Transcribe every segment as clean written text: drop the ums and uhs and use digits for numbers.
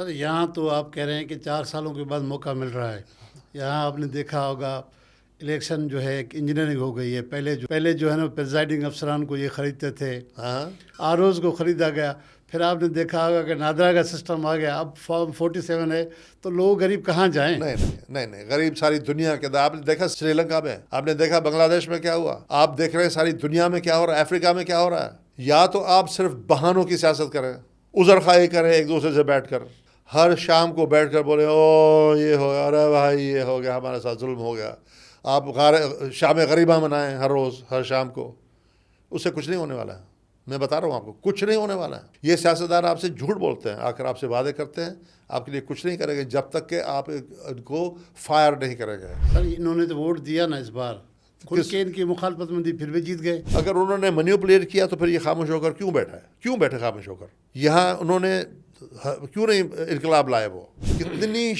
سر یہاں تو آپ کہہ رہے ہیں کہ 4 سالوں کے بعد موقع مل رہا ہے. یہاں آپ نے دیکھا ہوگا الیکشن جو ہے ایک انجینئرنگ ہو گئی ہے. پہلے جو ہے نا پریزائڈنگ افسران کو یہ خریدتے تھے, ہاں آروز کو خریدا گیا. پھر آپ نے دیکھا ہوگا کہ نادرا کا سسٹم آ گیا. اب فارم 47 ہے تو لوگ غریب کہاں جائیں؟ نہیں, غریب ساری دنیا کے اندر. آپ نے دیکھا سری لنکا میں, آپ نے دیکھا بنگلہ دیش میں کیا ہوا, آپ دیکھ رہے ہیں ساری دنیا میں کیا ہو رہا ہے, افریقہ میں کیا ہو رہا ہے. یا تو آپ صرف بہانوں کی سیاست کریں, عذر خواہی کریں ایک دوسرے سے بیٹھ کر, ہر شام کو بیٹھ کر بولے او یہ ہو گیا, ارے بھائی یہ ہو گیا, ہمارے ساتھ ظلم ہو گیا. آپ شام غریبہ منائیں ہر روز ہر شام کو, اس سے کچھ نہیں ہونے والا ہے. میں بتا رہا ہوں آپ کو, کچھ نہیں ہونے والا ہے. یہ سیاستدان آپ سے جھوٹ بولتے ہیں, آ کر آپ سے وعدے کرتے ہیں, آپ کے لیے کچھ نہیں کریں گے جب تک کہ آپ ان کو فائر نہیں کریں گے. سر انہوں نے تو ووٹ دیا نا اس بار, کھل کے ان کی مخالفت میں دی, پھر بھی جیت گئے. اگر انہوں نے مینیپولیٹ کیا تو پھر یہ خاموش ہو کر کیوں بیٹھا ہے, کیوں بیٹھے خاموش ہو کر. یہاں انہوں نے کیوں نہیں انقلاب لائے. وہ کتنی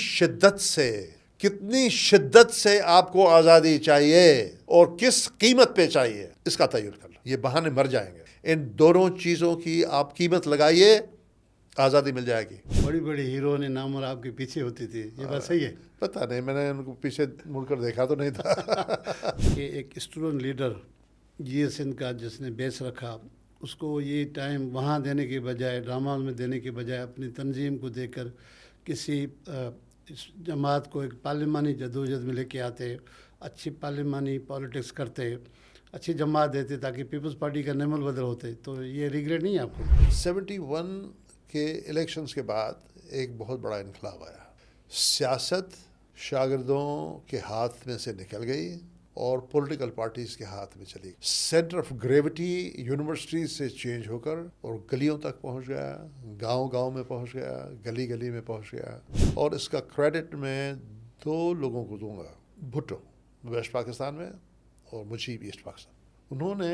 شدت سے آپ کو آزادی چاہیے اور کس قیمت پہ چاہیے, اس کا تعین کر لیں. یہ بہانے مر جائیں گے. ان دونوں چیزوں کی آپ قیمت لگائیے, آزادی مل جائے گی. بڑی بڑی ہیرو نے نامور آپ کے پیچھے ہوتی تھی, یہ بات صحیح ہے؟ پتہ نہیں, میں نے ان کو پیچھے مڑ کر دیکھا تو نہیں تھا. کہ ایک اسٹوڈنٹ لیڈر جی ایس این کا جس نے بیس رکھا, اس کو یہ ٹائم وہاں دینے کے بجائے, ڈرامہ میں دینے کے بجائے, اپنی تنظیم کو دے کر کسی اس جماعت کو ایک پارلیمانی جدوجہد میں لے کے آتے, اچھی پارلیمانی پالیٹکس کرتے, اچھی جماعت دیتے تاکہ پیپلز پارٹی کا نعم البدل ہوتے. تو یہ ریگریٹ نہیں ہے آپ کو؟ 71 کے الیکشنز کے بعد ایک بہت بڑا انقلاب آیا. سیاست شاگردوں کے ہاتھ میں سے نکل گئی اور پولیٹیکل پارٹیز کے ہاتھ میں چلی. سینٹر آف گریوٹی یونیورسٹیز سے چینج ہو کر اور گلیوں تک پہنچ گیا, گاؤں میں پہنچ گیا, گلی میں پہنچ گیا. اور اس کا کریڈٹ میں 2 لوگوں کو دوں گا, بھٹو ویسٹ پاکستان میں اور مجیب ایسٹ پاکستان. انہوں نے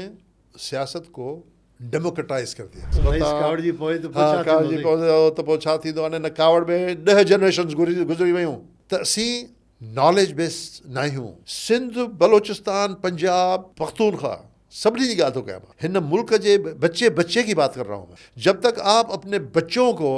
سیاست کو ڈیموکریٹائز کر دیا. کاوڑ جی پہنچے تو پوچھا تھی تو نے کاوڑ میں 10 جنریشنز گزری ہوئی ہوں. تسی نالج بیس نہیں ہوں. سندھ, بلوچستان, پنجاب, پختونخوا سبھی کی گال کیا ہن ملک کے بچے کی بات کر رہا ہوں میں. جب تک آپ اپنے بچوں کو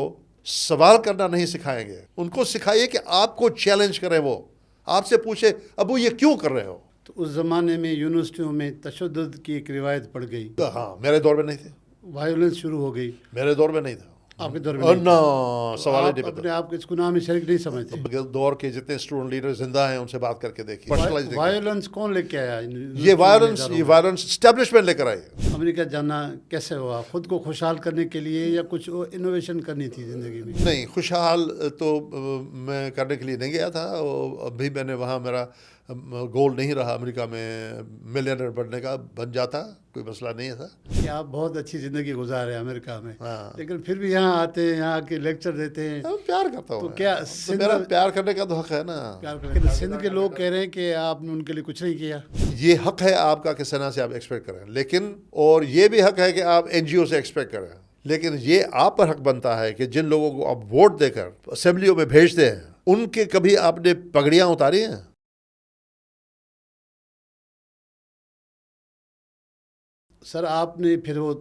سوال کرنا نہیں سکھائیں گے, ان کو سکھائیے کہ آپ کو چیلنج کریں, وہ آپ سے پوچھے ابو یہ کیوں کر رہے ہو. تو اس زمانے میں یونیورسٹیوں میں تشدد کی ایک روایت پڑ گئی. ہاں, میرے دور میں نہیں تھے. وائلنس شروع ہو گئی. میرے دور میں نہیں تھا. آپ کے دور میں نہ سوال ہی نہیں پتا. اپنے آپ کو اس گناہ میں شریک نہیں سمجھتے. دور کے جتنے اسٹوڈنٹ لیڈر زندہ ہیں ان سے بات کر کے دیکھیے. وائلنس کون لے کے آیا؟ یہ وائلنس اسٹیبلشمنٹ لے کر آئی. امریکہ جانا کیسے ہوا؟ خود کو خوشحال کرنے کے لیے یا کچھ انوویشن کرنی تھی زندگی میں؟ نہیں, خوشحال تو میں کرنے کے لیے نہیں گیا تھا. ابھی میں نے وہاں, میرا گول نہیں رہا امریکہ میں ملینئر بننے کا. بن جاتا, کوئی مسئلہ نہیں تھا. کہ آپ بہت اچھی زندگی گزارے امریکہ میں, لیکن پھر بھی یہاں آتے ہیں, یہاں کے لیکچر دیتے ہیں. پیار کرتا ہوں. تو کیا میرا پیار کرنے کا تو حق ہے نا. سندھ کے لوگ کہہ رہے ہیں کہ آپ نے ان کے لیے کچھ نہیں کیا. یہ حق ہے آپ کا کہ سنا سے آپ ایکسپیکٹ کریں, لیکن اور یہ بھی حق ہے کہ آپ این جی او سے ایکسپیکٹ کریں. لیکن یہ آپ پر حق بنتا ہے کہ جن لوگوں کو آپ ووٹ دے کر اسمبلیوں میں بھیجتے ہیں, ان کے کبھی آپ نے پگڑیاں اتاری ہیں؟ سر آپ نے پھر وہ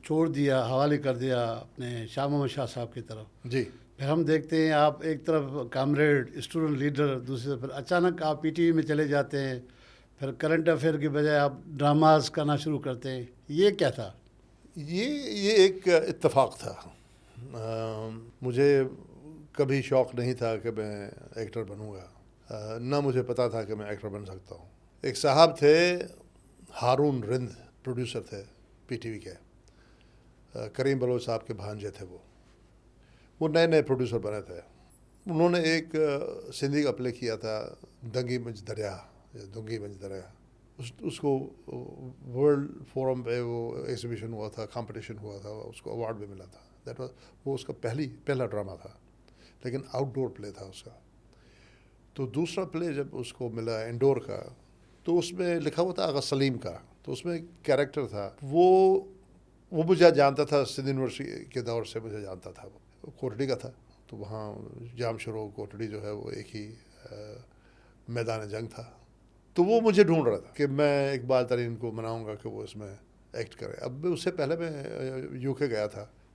چھوڑ دیا, حوالے کر دیا اپنے شاہ محمد شاہ صاحب کی طرف. جی. پھر ہم دیکھتے ہیں آپ ایک طرف کامریڈ اسٹوڈنٹ لیڈر, دوسری طرف اچانک آپ پی ٹی وی میں چلے جاتے ہیں. پھر کرنٹ افیئر کے بجائے آپ ڈراماز کرنا شروع کرتے ہیں. یہ کیا تھا؟ یہ ایک اتفاق تھا. مجھے کبھی شوق نہیں تھا کہ میں ایکٹر بنوں گا, نہ مجھے پتا تھا کہ میں ایکٹر بن سکتا ہوں. ایک صاحب تھے ہارون رند, پروڈیوسر تھے پی ٹی وی کے, کریم بلوچ صاحب کے بھانجے تھے. وہ نئے پروڈیوسر بنے تھے. انہوں نے ایک سندھی کا پلے کیا تھا, دنگی منج دریا. اس کو ورلڈ فورم پہ وہ ایگزیبیشن ہوا تھا, کمپٹیشن ہوا تھا, اس کو ایوارڈ بھی ملا تھا. وہ اس کا پہلا ڈرامہ تھا, لیکن آؤٹ ڈور پلے تھا اس کا. تو دوسرا پلے جب اس کو ملا انڈور کا, تو اس میں لکھا ہوا تھا آغا سلیم کا. تو اس میں ایک کیریکٹر تھا, وہ مجھے جانتا تھا, سندھ یونیورسٹی کے دور سے مجھے جانتا تھا. وہ کوٹڑی کا تھا, تو وہاں جام شروع کوٹڑی جو ہے وہ ایک ہی میدان جنگ تھا. تو وہ مجھے ڈھونڈ رہا تھا کہ میں اقبال ترین کو مناؤں گا کہ وہ اس میں ایکٹ کرے. اب اس سے پہلے میں یو کے گیا تھا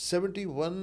71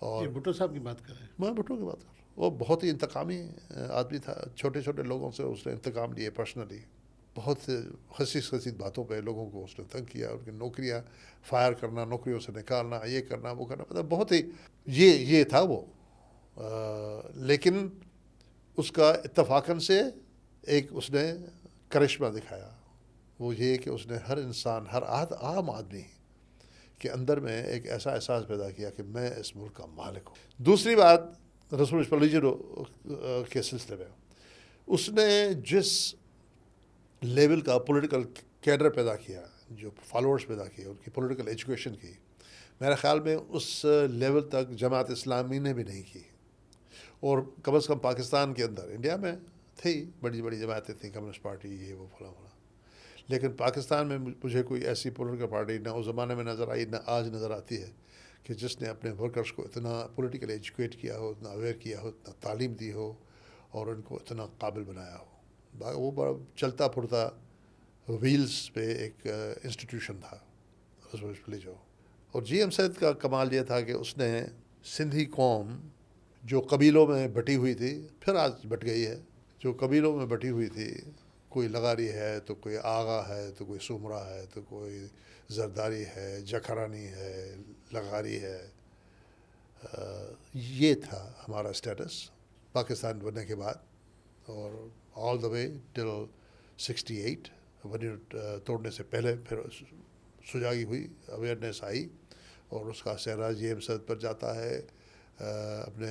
اور یہ بھٹو صاحب کی بات کر رہے ہیں. میں بھٹو کی بات کر رہا ہوں. وہ بہت ہی انتقامی آدمی تھا. چھوٹے چھوٹے لوگوں سے اس نے انتقام لیے پرسنلی. بہت خسیس باتوں پہ لوگوں کو اس نے تنگ کیا. ان کی نوکریاں فائر کرنا, نوکریوں سے نکالنا, یہ کرنا وہ کرنا, مطلب بہت ہی یہ تھا وہ. لیکن اس کا اتفاقاً سے ایک اس نے کرشمہ دکھایا. وہ یہ کہ اس نے ہر انسان, ہر عام آدمی کے اندر میں ایک ایسا احساس پیدا کیا کہ میں اس ملک کا مالک ہوں. دوسری بات رسول کے سلسلے میں اس نے جس لیول کا پولیٹیکل کیڈر پیدا کیا, جو فالوورز پیدا کیے, ان کی پولیٹیکل ایجوکیشن کی, میرے خیال میں اس لیول تک جماعت اسلامی نے بھی نہیں کی. اور کم از کم پاکستان کے اندر, انڈیا میں تھی بڑی بڑی جماعتیں تھیں, کمیونسٹ پارٹی, یہ وہ فلاں فلاں, لیکن پاکستان میں مجھے کوئی ایسی پولیٹیکل پارٹی نہ اس زمانے میں نظر آئی, نہ آج نظر آتی ہے, کہ جس نے اپنے ورکرز کو اتنا پولیٹیکل ایجوکیٹ کیا ہو, اتنا اویئر کیا ہو, اتنا تعلیم دی ہو, اور ان کو اتنا قابل بنایا ہو. وہ بڑا چلتا پھرتا ویلز پہ ایک انسٹیٹیوشن تھا جو. اور جی ایم سید کا کمال یہ تھا کہ اس نے سندھی قوم جو قبیلوں میں بٹی ہوئی تھی, پھر آج بٹ گئی ہے, جو قبیلوں میں بٹی ہوئی تھی, کوئی لغاری ہے تو کوئی آغا ہے تو کوئی سمرا ہے تو کوئی زرداری ہے, جکھرانی ہے, لغاری ہے, یہ تھا ہمارا اسٹیٹس پاکستان بننے کے بعد. اور آل دا وے ٹل 68 توڑنے سے پہلے پھر سجاگی ہوئی, اویئرنیس آئی, اور اس کا سہرا جی ایم سید پر جاتا ہے, اپنے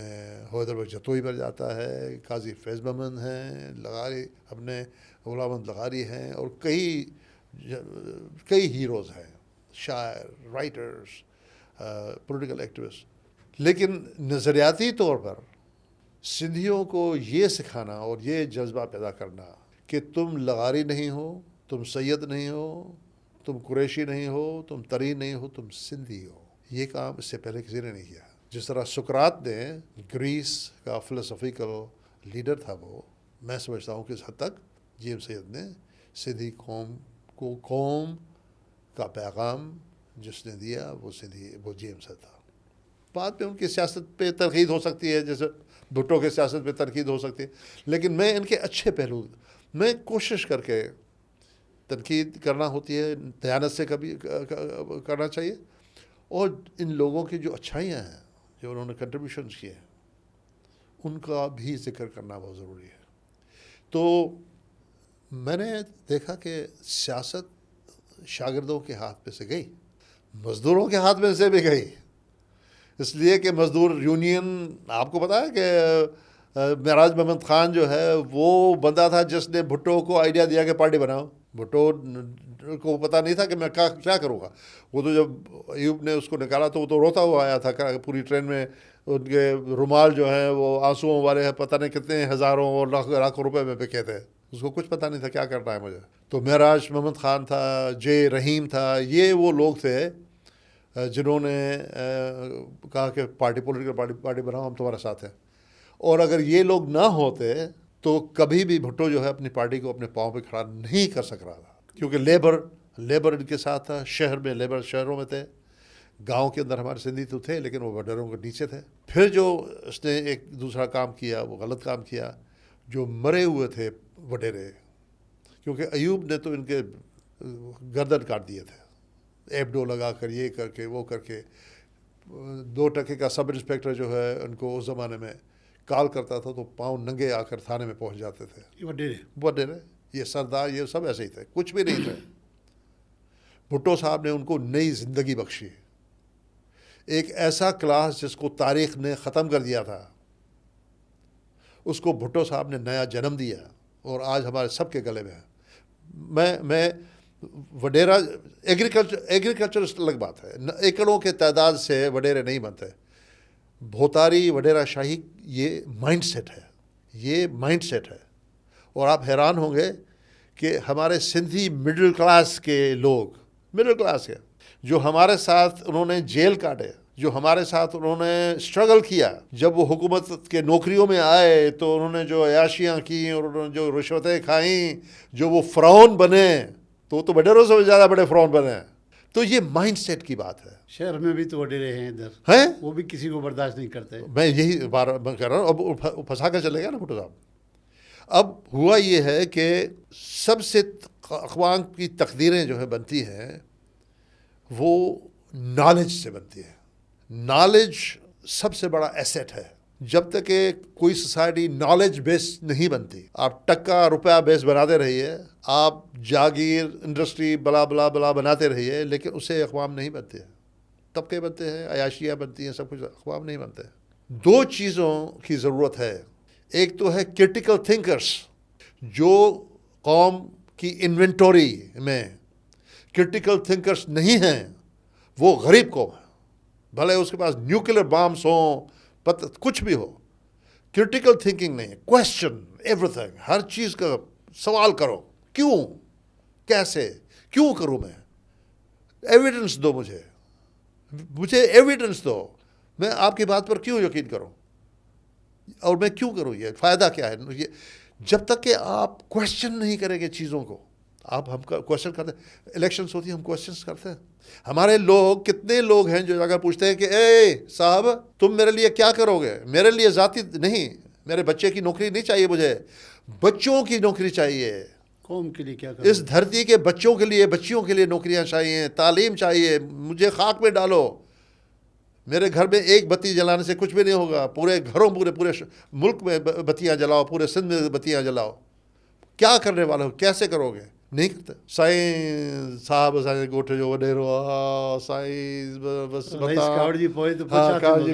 حیدر بخش جتوئی پر جاتا ہے, قاضی فیض محمد ہیں, لغاری اپنے غلام احمد لغاری ہیں, اور کئی ہیروز ہیں, شاعر, رائٹرز, پولیٹیکل ایکٹیوسٹ. لیکن نظریاتی طور پر سندھیوں کو یہ سکھانا اور یہ جذبہ پیدا کرنا کہ تم لغاری نہیں ہو, تم سید نہیں ہو, تم قریشی نہیں ہو, تم تری نہیں ہو, تم سندھی ہو, یہ کام اس سے پہلے کسی نے نہیں کیا. جس طرح سقراط نے, گریس کا فلسفیکل لیڈر تھا وہ, میں سمجھتا ہوں کہ اس حد تک جی ایم سید نے سندھی قوم کا پیغام جس نے دیا وہ جی ایم سید تھا. بعد میں ان کی سیاست پہ تنقید ہو سکتی ہے, جیسے بھٹو کے سیاست پہ تنقید ہو سکتی ہے, لیکن میں ان کے اچھے پہلو میں کوشش کر کے تنقید کرنا ہوتی ہے, دیانت سے کبھی کرنا چاہیے, اور ان لوگوں کی جو اچھائیاں ہیں, جو انہوں نے کنٹریبیوشنز کیے ہیں, ان کا بھی ذکر کرنا بہت ضروری ہے. تو میں نے دیکھا کہ سیاست شاگردوں کے ہاتھ میں سے گئی, مزدوروں کے ہاتھ میں سے بھی گئی, اس لیے کہ مزدور یونین, آپ کو پتا ہے کہ معراج محمد خان جو ہے وہ بندہ تھا جس نے بھٹو کو آئیڈیا دیا کہ پارٹی بناؤ. بھٹو کو پتہ نہیں تھا کہ میں کیا کروں گا. وہ تو جب ایوب نے اس کو نکالا تو وہ تو روتا ہوا آیا تھا, پوری ٹرین میں ان کے رومال جو ہیں وہ آنسوؤں والے ہیں, پتہ نہیں کتنے ہزاروں اور لاکھوں روپے میں بکے تھے. اس کو کچھ پتہ نہیں تھا کیا کرنا ہے مجھے. تو معراج محمد خان تھا, جے رحیم تھا, یہ وہ لوگ تھے جنہوں نے کہا کہ پولیٹیکل پارٹی بناؤ, ہم تمہارے ساتھ ہیں. اور اگر یہ لوگ نہ ہوتے تو کبھی بھی بھٹو جو ہے اپنی پارٹی کو اپنے پاؤں پہ کھڑا نہیں کر سک رہا تھا, کیونکہ لیبر ان کے ساتھ تھا. شہر میں لیبر شہروں میں تھے, گاؤں کے اندر ہمارے سندھی تو تھے لیکن وہ وڈیروں کے نیچے تھے. پھر جو اس نے ایک دوسرا کام کیا وہ غلط کام کیا, جو مرے ہوئے تھے وڈیرے, کیونکہ ایوب نے تو ان کے گردن کاٹ دیے تھے, ایبڈو لگا کر, یہ کر کے وہ کر کے. 2 ٹکے کا سب انسپیکٹر جو ہے ان کو اس زمانے میں کال کرتا تھا تو پاؤں ننگے آ کر تھانے میں پہنچ جاتے تھے. وڈیرے یہ سردار یہ سب ایسے ہی تھے, کچھ بھی نہیں تھے. بھٹو صاحب نے ان کو نئی زندگی بخشی, ایک ایسا کلاس جس کو تاریخ نے ختم کر دیا تھا, اس کو بھٹو صاحب نے نیا جنم دیا, اور آج ہمارے سب کے گلے میں ہے. میں وڈیرا ایگریکلچرسٹ الگ بات ہے, ایکڑوں کے تعداد سے وڈیرے نہیں بنتے. بھوتاری وڈیرا شاہی یہ مائنڈ سیٹ ہے, اور آپ حیران ہوں گے کہ ہمارے سندھی مڈل کلاس کے لوگ, جو ہمارے ساتھ انہوں نے جیل کاٹے, جو ہمارے ساتھ انہوں نے اسٹرگل کیا, جب وہ حکومت کے نوکریوں میں آئے تو انہوں نے جو عیاشیاں کیں اور انہوں نے جو رشوتیں کھائیں, جو وہ فرعون بنے, تو وڈیروں سے زیادہ بڑے فرعون بنے. تو یہ مائنڈ سیٹ کی بات ہے. شہر میں بھی تو وہ ڈرے ہیں ادھر, ہیں وہ بھی کسی کو برداشت نہیں کرتے. میں یہی بار کر رہا ہوں. اب پھنسا کر چلے گا نا بھٹو صاحب. اب ہوا یہ ہے کہ سب سے اقوام کی تقدیریں جو ہے بنتی ہیں وہ نالج سے بنتی ہے. نالج سب سے بڑا ایسیٹ ہے. جب تک کہ کوئی سوسائٹی نالج بیس نہیں بنتی, آپ ٹکا روپیہ بیس بناتے رہیے, آپ جاگیر انڈسٹری بلا بلا بلا بناتے رہیے, لیکن اسے اقوام نہیں بنتے. طبقے بنتے ہیں, عیاشیاں بنتی ہیں, سب کچھ, اقوام نہیں بنتے. دو چیزوں کی ضرورت ہے. ایک تو ہے کرٹیکل تھنکرس. جو قوم کی انوینٹوری میں کرٹیکل تھنکرس نہیں ہیں وہ غریب قوم ہے. بھلے اس کے پاس نیوکلیر بامس ہوں, کچھ بھی ہو, کرٹیکل تھنکنگ نہیں ہے. کویسچن ایوری تھنگ, ہر چیز کا سوال کرو. کیوں, کیسے, کیوں کروں میں, ایویڈنس دو مجھے ایویڈنس دو. میں آپ کی بات پر کیوں یقین کروں, اور میں کیوں کروں, یہ فائدہ کیا ہے. یہ جب تک کہ آپ کویسچن نہیں کریں گے چیزوں کو. آپ ہم کویسچن کرتے ہیں, الیکشنس ہوتی ہیں, ہم کویسچنس کرتے ہیں. ہمارے لوگ, کتنے لوگ ہیں جو اگر پوچھتے ہیں کہ اے صاحب تم میرے لیے کیا کرو گے, میرے لیے ذاتی نہیں, میرے بچے کی نوکری نہیں چاہیے, مجھے بچوں کی نوکری چاہیے. قوم کے لیے کیا کریں, اس دھرتی کے بچوں کے لیے, بچیوں کے لیے نوکریاں چاہیے, تعلیم چاہیے. مجھے خاک میں ڈالو, میرے گھر میں ایک بتی جلانے سے کچھ بھی نہیں ہوگا. پورے گھروں, پورے ملک میں بتیاں جلاؤ, پورے سندھ میں بتیاں جلاؤ. کیا کرنے والے ہو, کیسے کرو گے, نہیں کرتے. سائیں صاحب گوٹھے جو وڈیرو سائیں بس کاوڑ جی پوئے تو ہاں کاوڑ جی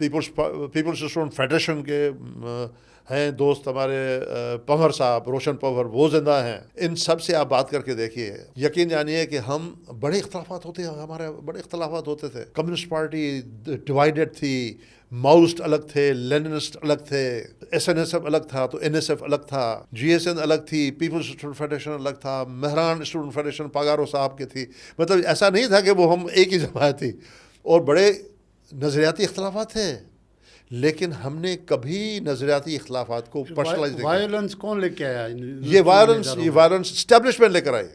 پیپلز اسٹوڈنٹ فیڈریشن کے ہیں دوست ہمارے پنور صاحب، روشن پنور، وہ زندہ ہیں. ان سب سے آپ بات کر کے دیکھیے، یقین جانیے کہ ہم بڑے اختلافات ہوتے ہیں، ہمارے بڑے اختلافات ہوتے تھے. کمیونسٹ پارٹی ڈیوائیڈڈ تھی، ماؤسٹ الگ تھے، لیننسٹ الگ تھے، ایس این ایس ایف الگ تھا تو این ایس ایف الگ تھا، جی ایس این الگ تھی، پیپلز اسٹوڈنٹ فیڈریشن الگ تھا، مہران اسٹوڈنٹ فیڈریشن پاگارو صاحب کی تھی. مطلب ایسا نہیں تھا کہ وہ ہم ایک ہی جماعت تھی، اور بڑے نظریاتی اختلافات تھے، لیکن ہم نے کبھی نظریاتی اختلافات کو پرسنلائز نہیں کیا. وائلنس کون لے کے آیا؟ یہ وائلنس اسٹیبلشمنٹ لے کر آئی.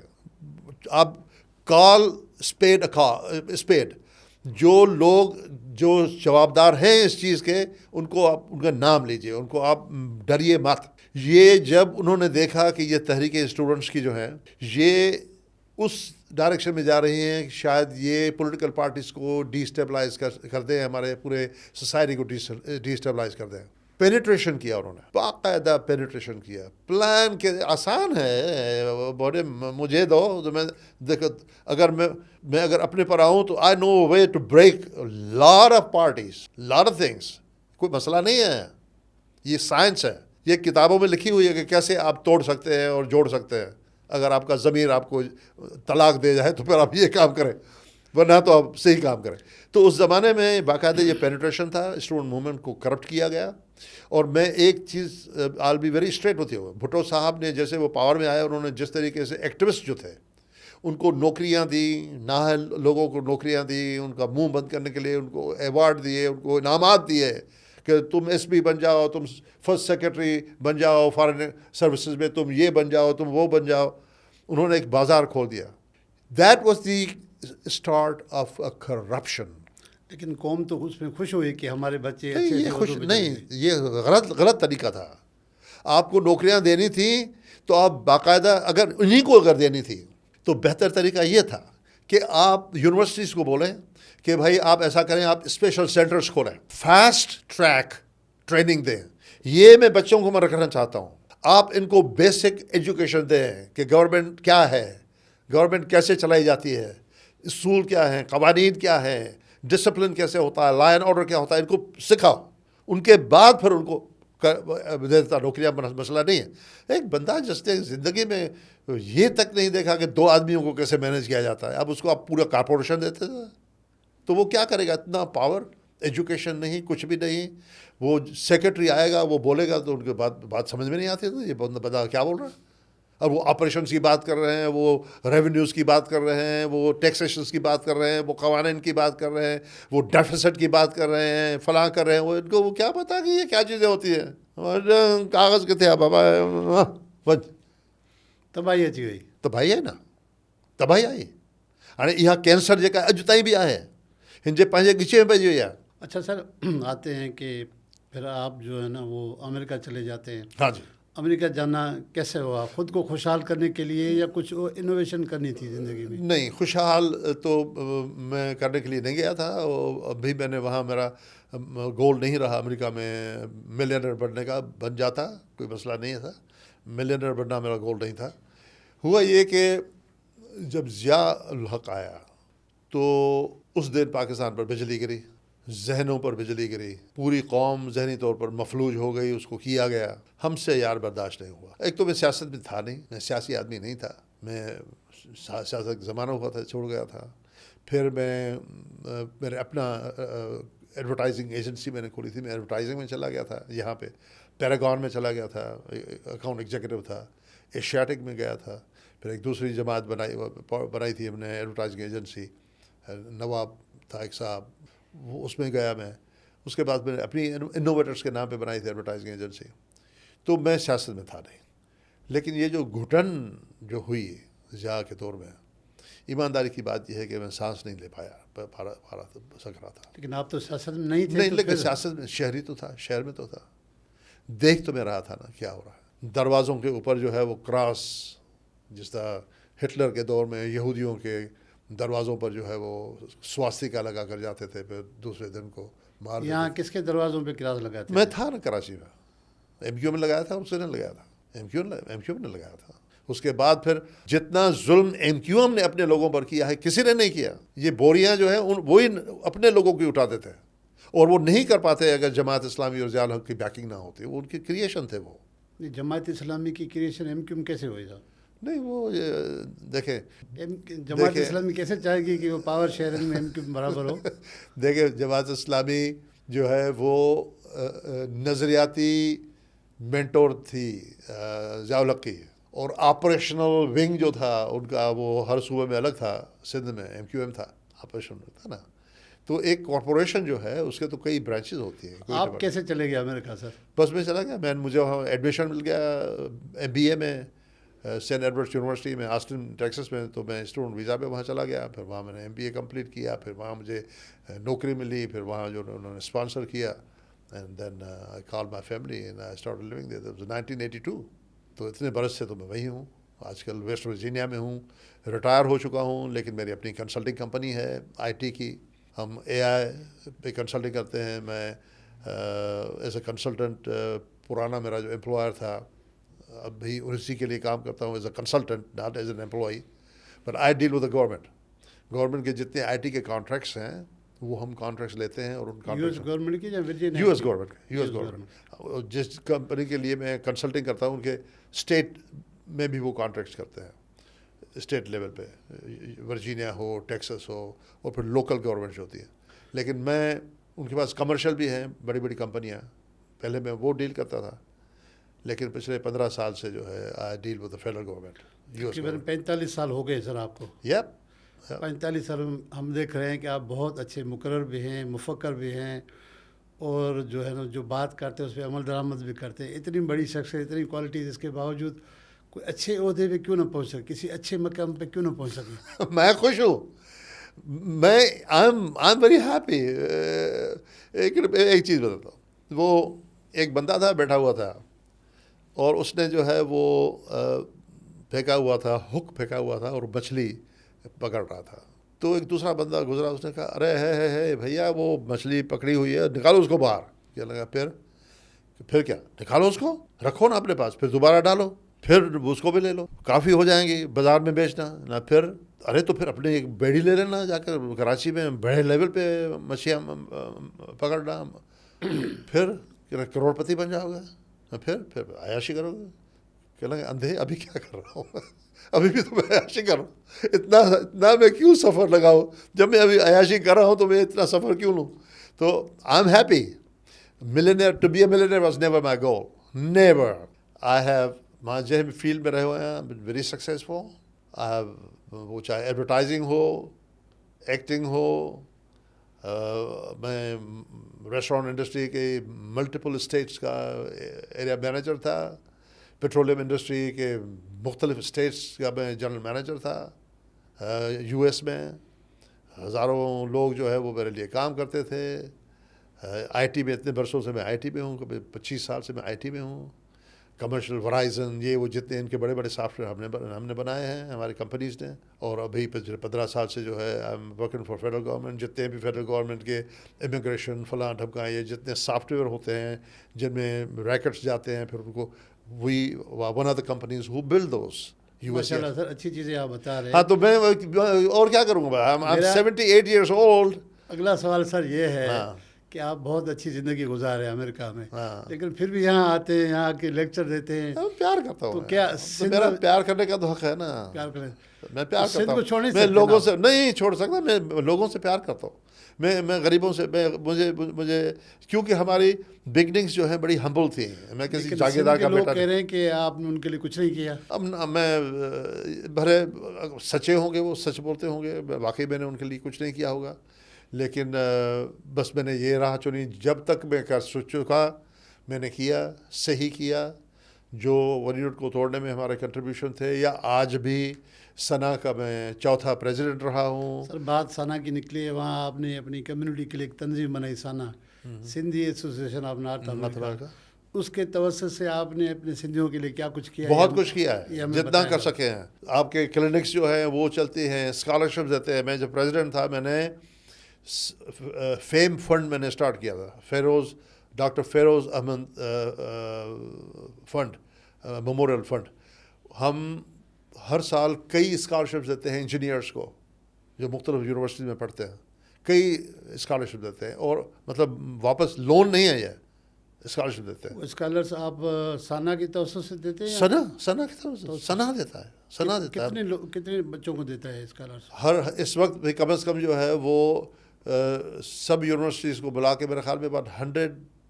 اب کال اسپیڈ، جو لوگ جو جوابدار ہیں اس چیز کے، ان کو آپ ان کا نام لیجئے، ان کو آپ ڈریے مت. یہ جب انہوں نے دیکھا کہ یہ تحریک اسٹوڈنٹس کی جو ہے یہ اس ڈائریکشن میں جا رہی ہیں، شاید یہ پولیٹیکل پارٹیز کو ڈی اسٹیبلائز کر دیں، ہمارے پورے سوسائٹی کو ڈی اسٹیبلائز کر دیں. پینیٹریشن کیا انہوں نے، باقاعدہ پینیٹریشن کیا. پلان کے آسان ہے، بڑے مجھے دو تو میں دیکھو، اگر میں اگر اپنے پر آؤں تو I know way to break lot of parties, lot of things. کوئی مسئلہ نہیں ہے، یہ سائنس ہے، یہ کتابوں میں لکھی ہوئی ہے کہ کیسے آپ توڑ سکتے ہیں اور جوڑ سکتے ہیں. اگر آپ کا ضمیر آپ کو طلاق دے جائے تو پھر آپ یہ کام کریں، ورنہ تو آپ صحیح کام کریں. تو اس زمانے میں باقاعدہ یہ پینیٹریشن تھا، اسٹوڈنٹ موومنٹ کو کرپٹ کیا گیا. اور میں ایک چیز آل بی ویری اسٹریٹ ہوتی ہوں، بھٹو صاحب نے جیسے وہ پاور میں آئے، انہوں نے جس طریقے سے ایکٹیوسٹ جو تھے ان کو نوکریاں دی، نااہل لوگوں کو نوکریاں دی، ان کا منہ بند کرنے کے لیے ان کو ایوارڈ دیے، ان کو انعامات دیے کہ تم ایس پی بن جاؤ، تم فرسٹ سیکرٹری بن جاؤ فارن سروسز میں، تم یہ بن جاؤ، تم وہ بن جاؤ. انہوں نے ایک بازار کھول دیا. That was the start of a corruption. لیکن قوم تو اس میں خوش ہوئی کہ ہمارے بچے یہ خوش نہیں، یہ غلط طریقہ تھا. آپ کو نوکریاں دینی تھیں تو آپ باقاعدہ اگر انہیں کو اگر دینی تھی تو بہتر طریقہ یہ تھا کہ آپ یونیورسٹیز کو بولیں کہ بھائی آپ ایسا کریں، آپ اسپیشل سینٹرز کھولیں، فاسٹ ٹریک ٹریننگ دیں. یہ میں بچوں کو میں رکھنا چاہتا ہوں. آپ ان کو بیسک ایجوکیشن دیں کہ گورنمنٹ کیا ہے، گورنمنٹ کیسے چلائی جاتی ہے، اصول کیا ہیں، قوانین کیا ہیں، ڈسپلن کیسے ہوتا ہے، لا اینڈ آرڈر کیا ہوتا ہے، ان کو سکھاؤ. ان کے بعد پھر ان کو دیتا نوکریاں، مسئلہ نہیں ہے. ایک بندہ جس نے زندگی میں یہ تک نہیں دیکھا کہ 2 آدمیوں کو کیسے مینیج کیا جاتا ہے، اب اس کو آپ پورا کارپوریشن دیتے تھے تو وہ کیا کرے گا؟ اتنا پاور، ایجوکیشن نہیں، کچھ بھی نہیں. وہ سیکرٹری آئے گا، وہ بولے گا تو ان کے بات سمجھ میں نہیں آتی. تو یہ بندہ کیا بول رہا ہے؟ اب وہ آپریشنس کی بات کر رہے ہیں، وہ ریونیوز کی بات کر رہے ہیں، وہ ٹیکسیشنس کی بات کر رہے ہیں، وہ قوانین کی بات کر رہے ہیں، وہ ڈیفیسٹ کی بات کر رہے ہیں، فلاں کر رہے ہیں. وہ ان کو وہ کیا پتا کہ یہ کیا چیزیں ہوتی ہیں؟ کاغذ کے تھے بابا، تباہی اچھی گئی. تباہی ہے نا، تباہی آئی. ہاں یہاں کینسر جا اج تھی بھی آئے ہن جے پانچے گچے میں پی ہوئی. اچھا سر، آتے ہیں کہ پھر آپ جو ہے نا وہ امریکہ چلے جاتے ہیں. ہاں جی. امریکہ جانا کیسے ہوا؟ خود کو خوشحال کرنے کے لیے یا کچھ انوویشن کرنی تھی زندگی میں؟ نہیں، خوشحال تو میں کرنے کے لیے نہیں گیا تھا. ابھی میں نے وہاں، میرا گول نہیں رہا امریکہ میں ملینئر بننے کا. بن جاتا، کوئی مسئلہ نہیں تھا، ملینئر بننا میرا گول نہیں تھا. ہوا یہ کہ جب ضیاء الحق آیا تو اس دن پاکستان پر بجلی گری، ذہنوں پر بجلی گری، پوری قوم ذہنی طور پر مفلوج ہو گئی. اس کو کیا گیا، ہم سے یار برداشت نہیں ہوا. ایک تو میں سیاست میں تھا نہیں، میں سیاسی آدمی نہیں تھا، میں سیاست زمانہ ہوا تھا، چھوڑ گیا تھا. پھر میں میرے اپنا ایڈورٹائزنگ ایجنسی میں نے کھولی تھی، میں ایڈورٹائزنگ میں چلا گیا تھا. یہاں پہ پیراگون میں چلا گیا تھا، اکاؤنٹ ایگزیکٹو تھا. ایشیاٹک میں گیا تھا. پھر ایک دوسری جماعت بنائی تھی ہم نے ایڈورٹائزنگ ایجنسی، نواب تھا ایک صاحب، وہ اس میں گیا میں. اس کے بعد میں نے اپنی انوویٹرس کے نام پہ بنائی تھی ایڈورٹائزنگ ایجنسی. تو میں سیاست میں تھا نہیں. لیکن یہ جو گھٹن جو ہوئی ضیاء کے دور میں، ایمانداری کی بات یہ ہے کہ میں سانس نہیں لے سک رہا تھا. لیکن آپ تو سیاست میں نہیں تھے. نہیں، لیکن سیاست میں شہری تو تھا، شہر میں تو تھا، دیکھ تو میں رہا تھا نا کیا ہو رہا ہے. دروازوں کے اوپر جو ہے وہ کراس، جس طرح ہٹلر کے دور میں یہودیوں کے دروازوں پر جو ہے وہ سواستیکا لگا کر جاتے تھے، پھر دوسرے دن کو مار. یہاں کس کے دروازوں پہ کراس لگاتے تھے؟ میں تھا نا کراچی میں، ایم کیو میں لگایا تھا، اس نے لگایا تھا، ایم کیو نے لگایا تھا. اس کے بعد پھر جتنا ظلم ایم کیو ایم نے اپنے لوگوں پر کیا ہے کسی نے نہیں کیا. یہ بوریاں جو ہیں وہی اپنے لوگوں کی اٹھاتے تھے اور وہ نہیں کر پاتے اگر جماعت اسلامی اور ضیاء الحق کی بیکنگ نہ ہوتی. وہ ان کی کریشن تھے. وہ جماعت اسلامی کی کریشن ایم کیو ایم کیسے ہوئی صاحب؟ نہیں وہ دیکھیں جماعت اسلامی کیسے چاہے گی کہ وہ پاور شیئرنگ میں ایم کیو ایم برابر ہو؟ دیکھیں جماعت اسلامی جو ہے وہ نظریاتی مینٹور تھی ضیاء الحق کی, اور آپریشنل ونگ جو تھا ان کا وہ ہر صوبے میں الگ تھا. سندھ میں ایم کیو ایم تھا, آپریشن تھا نا. تو ایک کارپوریشن جو ہے اس کے تو کئی برانچز ہوتی ہیں. آپ کیسے چلے گئے امریکہ سر؟ بس میں چلا گیا. مجھے وہاں ایڈمیشن مل گیا ایم بی اے میں سینٹ ایڈورڈس یونیورسٹی میں آسٹن ٹیکسس میں. تو میں اسٹوڈنٹ ویزا پہ وہاں چلا گیا. پھر وہاں میں نے ایم بی اے کمپلیٹ کیا. پھر وہاں مجھے نوکری ملی. پھر وہاں جو انہوں نے اسپانسر کیا. And then I call my family and I start living there. 1982. تو اتنے برس سے تو میں وہی ہوں. آج کل ویسٹ ورجینیا میں ہوں. ریٹائر ہو چکا ہوں, لیکن میری اپنی کنسلٹنگ کمپنی ہے آئی ٹی کی. ہم اے آئی پہ کنسلٹنگ کرتے ہیں. میں ایز اے کنسلٹنٹ, پرانا میرا جو امپلائر تھا اب بھی اسی کے لیے کام کرتا ہوں as a consultant, not as an employee. But I deal with the government. Government کے جتنے آئی ٹی کے کانٹریکٹس ہیں وہ ہم کانٹریکٹس لیتے ہیں. اور ان یو ایس گورنمنٹ کی یا ورجینیا؟ U S government. جس کمپنی کے لیے میں کنسلٹنگ کرتا ہوں ان کے اسٹیٹ میں بھی وہ کانٹریکٹس کرتے ہیں, اسٹیٹ لیول پہ, ورجینیا ہو, ٹیکسس ہو, اور پھر لوکل گورنمنٹ ہوتی ہے. لیکن میں ان کے پاس کمرشل بھی ہیں, بڑی بڑی کمپنیاں. پہلے میں وہ ڈیل کرتا تھا, لیکن پچھلے 15 سال سے جو ہے I deal with the federal government. 45 سال ہو گئے سر آپ کو. 45 سال ہم دیکھ رہے ہیں کہ آپ بہت اچھے مقرر بھی ہیں, مفکر بھی ہیں, اور جو ہے نا جو بات کرتے ہیں اس پہ عمل درآمد بھی کرتے ہیں. اتنی بڑی شخصیت, اتنی کوالٹیز, اس کے باوجود کوئی اچھے عہدے پہ کیوں نہ پہنچ سکے, کسی اچھے مقام پہ کیوں نہ پہنچ سکے؟ میں خوش ہوں. میں آئی ایم ویری ہیپی. ایک چیز بتاتا ہوں. وہ ایک بندہ تھا, بیٹھا ہوا تھا, اور اس نے جو ہے وہ پھینکا ہوا تھا, ہک پھینکا ہوا تھا, اور مچھلی پکڑ رہا تھا. تو ایک دوسرا بندہ گزرا, اس نے کہا ارے ہے بھیا وہ مچھلی پکڑی ہوئی ہے, نکالو اس کو باہر. کیا لگا پھر کیا, نکالو اس کو, رکھو نا اپنے پاس, پھر دوبارہ ڈالو, پھر اس کو بھی لے لو, کافی ہو جائیں گی بازار میں بیچنا نہ. پھر ارے تو پھر اپنے ایک بیڑی لے لینا, جا کر کراچی میں بڑے لیول پہ مچھلیاں پکڑنا, پھر کروڑ پتی بن جاؤ گے, پھر عیاشی کرو گے. کہ لگا اندھے ابھی کیا کر رہا ہوں, ابھی بھی تو میں عیاشی کر رہا ہوں. اتنا میں کیوں سفر لگاؤں, جب میں ابھی عیاشی کر رہا ہوں تو میں اتنا سفر کیوں لوں. تو I am happy. millionaire, to be a millionaire was never my goal. Never. I have مجھے فیلڈ میں رہے ہوئے ہیں, ویری سکسیزفل. وہ چاہے ایڈورٹائزنگ ہو, ایکٹنگ ہو, میں ریسٹورینٹ انڈسٹری کے ملٹیپل اسٹیٹس کا ایریا مینیجر تھا, پیٹرولیم انڈسٹری کے مختلف اسٹیٹس کا میں جنرل مینیجر تھا. یو ایس میں ہزاروں لوگ جو ہے وہ میرے لیے کام کرتے تھے. آئی ٹی میں اتنے برسوں سے میں آئی ٹی میں ہوں, کبھی 25 سال سے میں آئی ٹی میں ہوں. کمرشل, ورائزن, یہ وہ جتنے ان کے بڑے بڑے سافٹ ویئر ہم نے بنائے ہیں ہماری کمپنیز نے. اور ابھی 15 سال سے جو ہے I am working for federal government. جتنے بھی فیڈرل گورنمنٹ کے امیگریشن فلاں ڈھمکا, یہ جتنے سافٹ ویئر ہوتے ہیں جن میں ریکٹس جاتے ہیں, پھر ان کو we one of the companies who build those. ماشاء اللہ سر, اچھی چیزیں آپ بتا رہے ہیں. ہاں تو میں اور کیا کروں گا, آئی ایم 78 ایئرس اولڈ. اگلا سوال سر یہ ہے کہ آپ بہت اچھی زندگی گزارے امریکہ میں, لیکن پھر بھی یہاں آتے ہیں, یہاں کے لیکچر دیتے ہیں. پیار کرتا ہوں. تو کیا میرا پیار کرنے کا تو حق ہے نا. پیار کریں, میں پیار کرتا ہوں. میں لوگوں سے نہیں چھوڑ سکتا, میں لوگوں سے پیار کرتا ہوں. میں غریبوں سے, مجھے کیونکہ ہماری بگننگس جو ہیں بڑی ہمبل تھیں. میں کسی جاگیردار کا بیٹا. لوگ کہہ رہے ہیں کہ آپ نے ان کے لیے کچھ نہیں کیا. اب میں بھلے سچے ہوں گے, وہ سچ بولتے ہوں گے, واقعی میں نے ان کے لیے کچھ نہیں کیا ہوگا, لیکن بس میں نے یہ راہ چنی. جب تک میں کر چکا میں نے کیا, صحیح کیا. جو ون یونٹ کو توڑنے میں ہمارے کنٹریبیوشن تھے, یا آج بھی سنا کا میں چوتھا پریزیڈنٹ رہا ہوں. سر بات سنا کی نکلی ہے, وہاں آپ نے اپنی کمیونٹی کے لیے ایک تنظیم بنائی, سنا سندھی ایسوسیشن آف نارتھ امریکہ. اس کے توسط سے آپ نے اپنے سندھیوں کے لیے کیا کچھ کیا؟ بہت کچھ کیا ہے, جتنا کر سکے ہیں. آپ کے کلینکس جو ہیں وہ چلتی ہیں, اسکالرشپ دیتے ہیں. میں جب پریزیڈنٹ تھا میں نے فیم فنڈ میں نے اسٹارٹ کیا تھا, doctor Feroz Ahmed fund, memorial fund. ہم ہر سال کئی اسکالرشپس دیتے ہیں انجینئرس کو جو مختلف یونیورسٹی میں پڑھتے ہیں. کئی اسکالرشپ دیتے ہیں، اور مطلب واپس لون نہیں ہے، یہ اسکالرشپ دیتے ہیں. اسکالرس آپ سانا کی توسط سے دیتے ہیں؟ سنا کی طرف سے سنا دیتا ہے، سنا دیتا ہے. کتنے بچوں کو دیتا ہے اسکالرس؟ ہر اس وقت بھی کم از کم جو ہے وہ سب یونیورسٹیز کو بلا کے میرے خیال میں about 100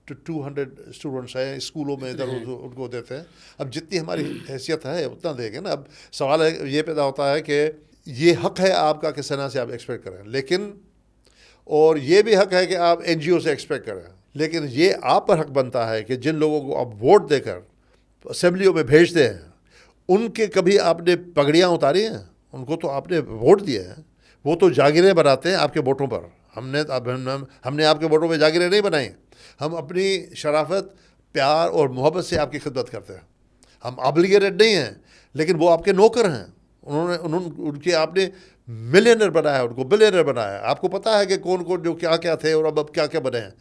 to 200 اسٹوڈنٹس ہیں اسکولوں میں ادھر ان کو دیتے ہیں. اب جتنی ہماری حیثیت ہے اتنا دیں گے نا. اب سوال یہ پیدا ہوتا ہے کہ یہ حق ہے آپ کا کہ سنا سے آپ ایکسپیکٹ کریں، لیکن اور یہ بھی حق ہے کہ آپ این جی او سے ایکسپیکٹ کریں، لیکن یہ آپ پر حق بنتا ہے کہ جن لوگوں کو آپ ووٹ دے کر اسمبلیوں میں بھیجتے ہیں ان کے کبھی آپ نے پگڑیاں اتاری ہیں؟ ان کو تو آپ نے ووٹ دیے ہیں، وہ تو جاگیریں بناتے ہیں آپ کے ووٹوں پر. ہم نے آپ کے ووٹوں پہ جاگیریں نہیں بنائیں. ہم اپنی شرافت، پیار اور محبت سے آپ کی خدمت کرتے ہیں. ہم آبلیگیٹڈ نہیں ہیں، لیکن وہ آپ کے نوکر ہیں. ان کے آپ نے ملینئر بنایا، ان کو بلینئر بنایا. آپ کو پتہ ہے کہ کون کون جو کیا کیا تھے اور اب کیا کیا بنے ہیں.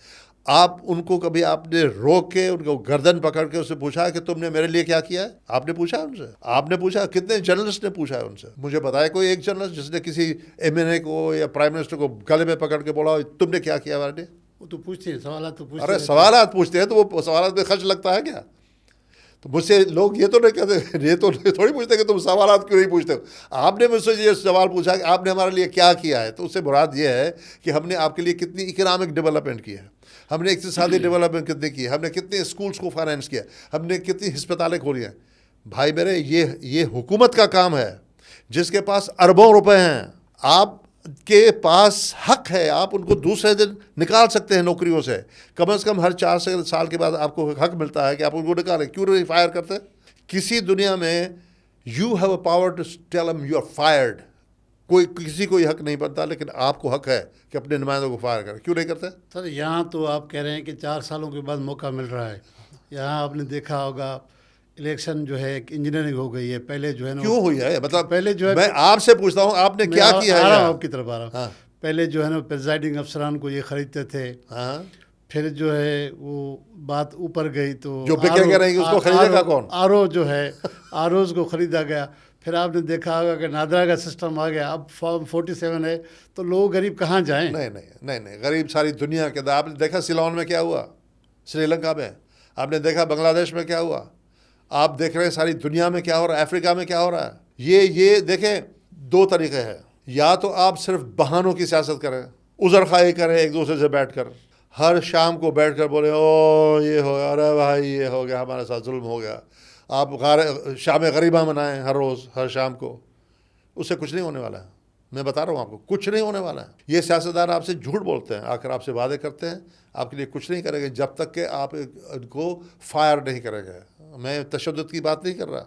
آپ ان کو کبھی آپ نے روک کے ان کو گردن پکڑ کے اس سے پوچھا کہ تم نے میرے لیے کیا کیا ہے؟ آپ نے پوچھا ان سے؟ آپ نے پوچھا؟ کتنے جرنلسٹ نے پوچھا ہے ان سے؟ مجھے بتائے کوئی ایک جرنلسٹ جس نے کسی ایم این اے کو یا پرائم منسٹر کو گلے میں پکڑ کے بولا تم نے کیا کیا ہمارے لیے؟ وہ تو پوچھتے ہیں، سوالات تو پوچھتے ارے سوالات پوچھتے ہیں تو وہ سوالات میں خرچ لگتا ہے کیا؟ تو مجھ سے لوگ یہ تو نہیں کہتے، یہ تو تھوڑی پوچھتے کہ تم سوالات کیوں نہیں پوچھتے ہو. آپ نے مجھ سے یہ سوال پوچھا کہ آپ نے ہمارے لیے کیا کیا ہے، تو اس سے مراد یہ ہے کہ ہم نے آپ کے لیے کتنی اکنامک ڈیولپمنٹ کی ہے، ہم نے اقتصادی ڈیولپمنٹ کتنی کی ہے، ہم نے کتنے اسکولس کو فائنینس کیا، ہم نے کتنی ہسپتالیں کھولی ہیں. بھائی میرے یہ حکومت کا کام ہے جس کے پاس اربوں روپے ہیں. آپ کے پاس حق ہے، آپ ان کو دوسرے دن نکال سکتے ہیں نوکریوں سے. کم از کم ہر 4 سال کے بعد آپ کو حق ملتا ہے کہ آپ ان کو نکالیں. کیوں نہیں فائر کرتے؟ کسی دنیا میں you have a power to tell them you are fired. کسی کو یہ حق نہیں بنتا، لیکن آپ کو حق ہے کہ اپنے نمائندوں کو فائر کریں. کیوں نہیں کرتے؟ سر یہاں تو آپ کہہ رہے ہیں کہ 4 سالوں کے بعد موقع مل رہا ہے. یہاں آپ نے دیکھا ہوگا الیکشن جو ہے ایک انجینئرنگ ہو گئی ہے. پہلے جو ہے نا، کیوں ہوئی ہے؟ مطلب پہلے جو ہے میں آپ سے پوچھتا ہوں آپ نے کیا کیا ہے؟ آ رہا ہوں آپ کی طرف آ رہا ہوں. ہاں پہلے جو ہے نا پریزائڈنگ افسران کو یہ خریدتے تھے، ہاں، پھر جو ہے وہ بات اوپر گئی تو جو بکے گا رہیں گے اس کو خریدے گا کون؟ آر او جو ہے آر اوز کو خریدا گیا. پھر آپ نے دیکھا ہوگا کہ نادرا کا سسٹم آ گیا. اب فارم 47 ہے تو لوگ غریب کہاں جائیں؟ نہیں، غریب ساری دنیا کے اندر. آپ نے دیکھا سیلون میں کیا ہوا، سری لنکا میں. آپ نے دیکھا بنگلہ دیش میں کیا ہوا. آپ دیکھ رہے ہیں ساری دنیا میں کیا ہو رہا ہے، افریقہ میں کیا ہو رہا ہے. یہ دیکھیں 2 طریقے ہیں. یا تو آپ صرف بہانوں کی سیاست کریں، عذر خواہی کریں ایک دوسرے سے بیٹھ کر، ہر شام کو بیٹھ کر بولے او یہ ہو گیا، ارے بھائی یہ ہو گیا، ہمارے ساتھ ظلم ہو گیا. آپ شام غریبہ منائیں ہر روز ہر شام کو. اس سے کچھ نہیں ہونے والا ہے. میں بتا رہا ہوں آپ کو کچھ نہیں ہونے والا ہے. یہ سیاستدان آپ سے جھوٹ بولتے ہیں، آ کر آپ سے وعدے کرتے ہیں، آپ کے لیے کچھ نہیں کریں گے جب تک کہ آپ ان کو فائر نہیں کریں گے. میں تشدد کی بات نہیں کر رہا.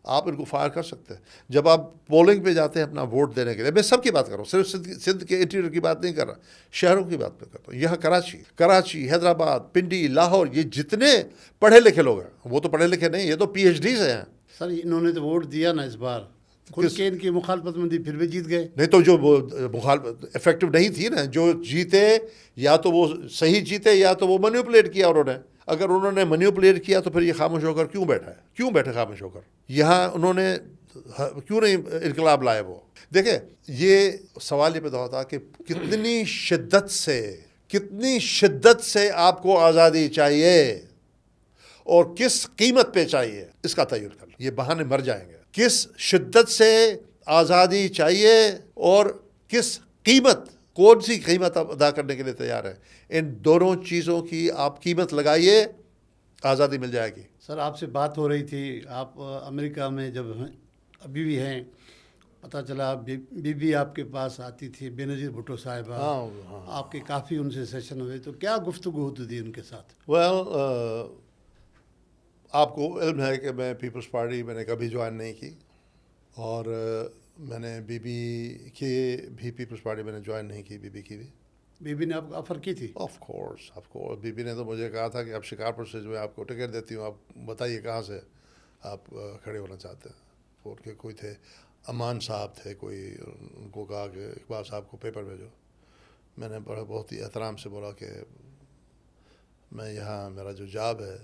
آپ ان کو فائر کر سکتے ہیں. جب آپ پولنگ پہ جاتے ہیں اپنا ووٹ دینے کے لیے، میں سب کی بات کر رہا ہوں، صرف سندھ کے انٹیریئر کی بات نہیں کر رہا، شہروں کی بات میں کرتا ہوں. یہاں کراچی، حیدرآباد، پنڈی، لاہور، یہ جتنے پڑھے لکھے لوگ ہیں، وہ تو پڑھے لکھے نہیں، یہ تو پی ایچ ڈی سے ہیں. سر انہوں نے تو ووٹ دیا نا اس بار، کھل کے ان کی مخالفت میں دی، پھر بھی جیت گئے. نہیں تو جو مخالفت افیکٹو نہیں تھی نا، جو جیتے یا تو وہ صحیح جیتے یا تو وہ مینیپولیٹ کیا انہوں نے. اگر انہوں نے مینیپولیٹ کیا تو پھر یہ خاموش ہو کر کیوں بیٹھا ہے؟ کیوں بیٹھے خاموش ہو کر؟ یہاں انہوں نے کیوں نہیں انقلاب لائے؟ وہ دیکھیں، یہ سوال یہ پیدا ہوتا کہ کتنی شدت سے آپ کو آزادی چاہیے اور کس قیمت پہ چاہیے، اس کا تعین کر لیں. یہ بہانے مر جائیں گے. کس شدت سے آزادی چاہیے اور کس قیمت، کون سی قیمت آپ ادا کرنے کے لیے تیار ہیں. ان دونوں چیزوں کی آپ قیمت لگائیے، آزادی مل جائے گی. سر آپ سے بات ہو رہی تھی، آپ امریکہ میں جب ابھی بھی ہیں، پتہ چلا بی آپ کے پاس آتی تھی، بے نظیر بھٹو صاحبہ. آپ کے کافی ان سے سیشن ہوئے، تو کیا گفتگو ہوتی تھی ان کے ساتھ؟ آپ کو علم ہے کہ میں پیپلز پارٹی میں نے کبھی جوائن نہیں کی، اور میں نے بی کی بھی پیپلز پارٹی میں نے جوائن نہیں کی. بی کی بھی بی نے آپ کو آفر کی تھی؟ Of course. بی نے تو مجھے کہا تھا کہ آپ شکارپور سے جو ہے آپ کو ٹکٹ دیتی ہوں، آپ بتائیے کہاں سے آپ کھڑے ہونا چاہتے ہیں. ان کے کوئی تھے، امان صاحب تھے کوئی، ان کو کہا کہ اقبال صاحب کو پیپر بھیجو. میں نے بہت ہی احترام سے بولا کہ میں یہاں میرا جو جاب ہے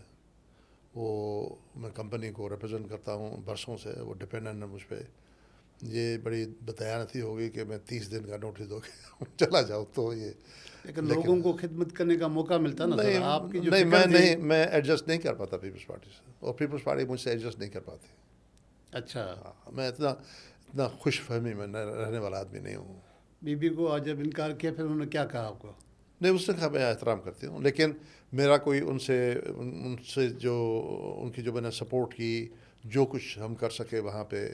وہ میں کمپنی کو ریپرزینٹ کرتا ہوں برسوں سے، وہ ڈپینڈنٹ ہے مجھ پہ. یہ بڑی بدیانتی ہوگی کہ میں 30 دن کا نوٹس دو کے چلا جاؤں، تو یہ لیکن لوگوں کو خدمت کرنے کا موقع ملتا نا سر، آپ کی جو نہیں، فکر تھی. میں ایڈجسٹ نہیں کر پاتا پیپلز پارٹی سے، اور پیپلز پارٹی مجھ سے ایڈجسٹ نہیں کر پاتی. اچھا، میں اتنا خوش فہمی میں رہنے والا آدمی نہیں ہوں. بی بی کو آج جب انکار کیا پھر انہوں نے کیا کہا آپ کو؟ نہیں، اس نے کہا میں احترام کرتی ہوں، لیکن میرا کوئی ان سے جو ان کی جو میں نے سپورٹ کی، جو کچھ ہم کر سکے وہاں پہ